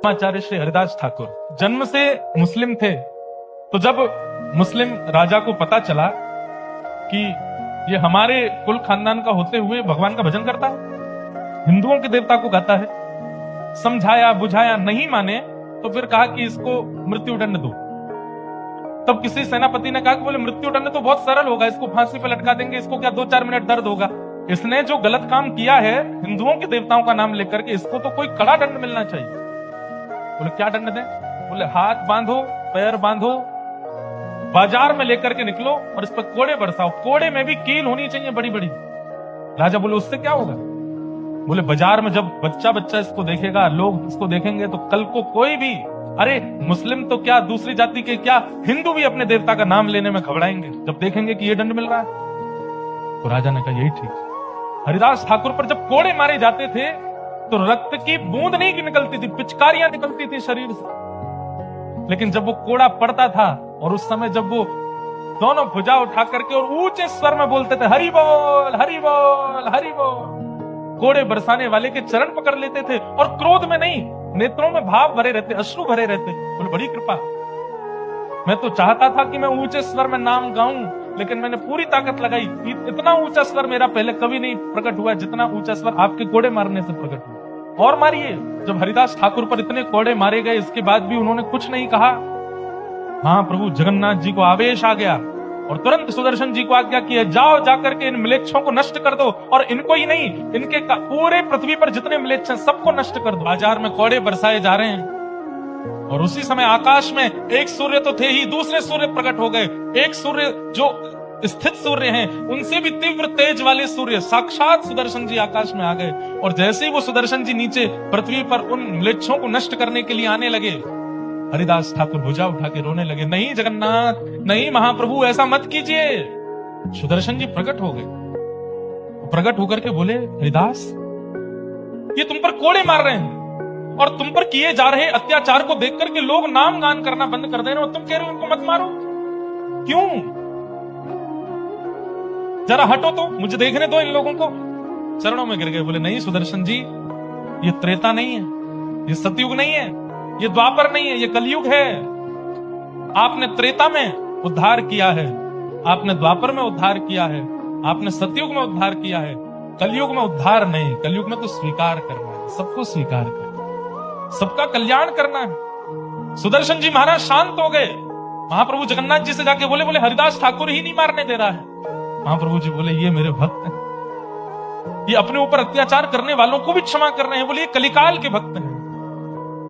आचार्य श्री हरिदास ठाकुर जन्म से मुस्लिम थे। तो जब मुस्लिम राजा को पता चला कि ये हमारे कुल खानदान का होते हुए भगवान का भजन करता है, हिंदुओं के देवता को गाता है, समझाया बुझाया, नहीं माने तो फिर कहा कि इसको मृत्यु दंड दो। तब किसी सेनापति ने कहा कि बोले मृत्यु दंड तो बहुत सरल होगा, इसको फांसी पे लटका देंगे, इसको क्या 2-4 मिनट दर्द होगा। इसने जो गलत काम किया है हिंदुओं के देवताओं का नाम लेकर के, इसको तो कोई कड़ा दंड मिलना चाहिए। बोले क्या दंड दें? बोले हाथ बांधो, पैर बांधो, बाजार में लेकर के निकलो और इस पर कोड़े बरसाओ, कोड़े में भी कील होनी चाहिए बड़ी बड़ी। राजा बोले उससे क्या होगा? बोले बाजार में जब बच्चा बच्चा इसको देखेगा, लोग इसको देखेंगे तो कल को कोई भी, अरे मुस्लिम तो क्या दूसरी जाति के क्या, हिंदू भी अपने देवता का नाम लेने में घबराएंगे जब देखेंगे कि ये दंड मिल रहा है। तो राजा ने कहा यही ठीक। हरिदास ठाकुर पर जब कोड़े मारे जाते थे तो रक्त की बूंद नहीं निकलती थी, पिचकारियां निकलती थी शरीर से। लेकिन जब वो कोड़ा पड़ता था और उस समय जब वो दोनों भुजा उठा करके और ऊंचे स्वर में बोलते थे हरि बोल हरि बोल हरि बोल, कोड़े बरसाने वाले के चरण पकड़ लेते थे और क्रोध में नहीं, नेत्रों में भाव भरे रहते, अश्रु भरे रहते। बोले बड़ी कृपा। मैं तो चाहता था कि मैं ऊंचे स्वर में नाम गाऊं, लेकिन मैंने पूरी ताकत लगाई, इतना ऊंचा स्वर मेरा पहले कभी नहीं प्रकट हुआ जितना ऊंचा स्वर आपके कोड़े मारने से प्रकट हुआ। और मारिए। जब हरिदास ठाकुर पर इतने कोड़े मारे गए, इसके बाद भी उन्होंने कुछ नहीं कहा। हाँ, प्रभु जगन्नाथ जी को आवेश आ गया और तुरंत सुदर्शन जी को आज्ञा की है, जाओ जाकर के इन म्लेच्छों को नष्ट कर दो, और इनको ही नहीं, इनके पूरे पृथ्वी पर जितने म्लेच्छ हैं सबको नष्ट कर दो। बाजार में कोड़े बरसाए जा रहे हैं और उसी समय आकाश में एक सूर्य तो थे ही, दूसरे सूर्य प्रकट हो गए। एक सूर्य जो स्थित सूर्य हैं, उनसे भी तीव्र तेज वाले सूर्य साक्षात सुदर्शन जी आकाश में आ गए। और जैसे ही वो सुदर्शन जी नीचे पृथ्वी पर उन म्लेच्छों को नष्ट करने के लिए आने लगे, हरिदास ठाकुर भुजा उठा के रोने लगे, नहीं जगन्नाथ, नहीं महाप्रभु, ऐसा मत कीजिए। सुदर्शन जी प्रकट हो गए। प्रकट होकर के बोले हरिदास, ये तुम पर कोड़े मार रहे हैं और तुम पर किए जा रहे अत्याचार को देख करके लोग नाम गान करना बंद कर दे रहे हो, तुम कह रहे हो इनको मत मारो, क्यों? जरा हटो तो मुझे देखने दो इन लोगों को। चरणों में गिर गए। बोले नहीं सुदर्शन जी, ये त्रेता नहीं है, ये सतयुग नहीं है, ये द्वापर नहीं है, ये कलयुग है। आपने त्रेता में उद्धार किया है, आपने द्वापर में उद्धार किया है, आपने सतयुग में उद्धार किया है, कलयुग में उद्धार नहीं। कलयुग में तो स्वीकार करना है, सबको स्वीकार करना, सबका कल्याण करना है। सुदर्शन जी महाराज शांत हो गए। महाप्रभु जगन्नाथ जी से जाके बोले हरिदास ठाकुर ही नहीं मारने दे रहा है। महाप्रभु जी बोले ये मेरे भक्त हैं, ये अपने ऊपर अत्याचार करने वालों को भी क्षमा कर रहे हैं, बोले ये कलिकाल के भक्त हैं।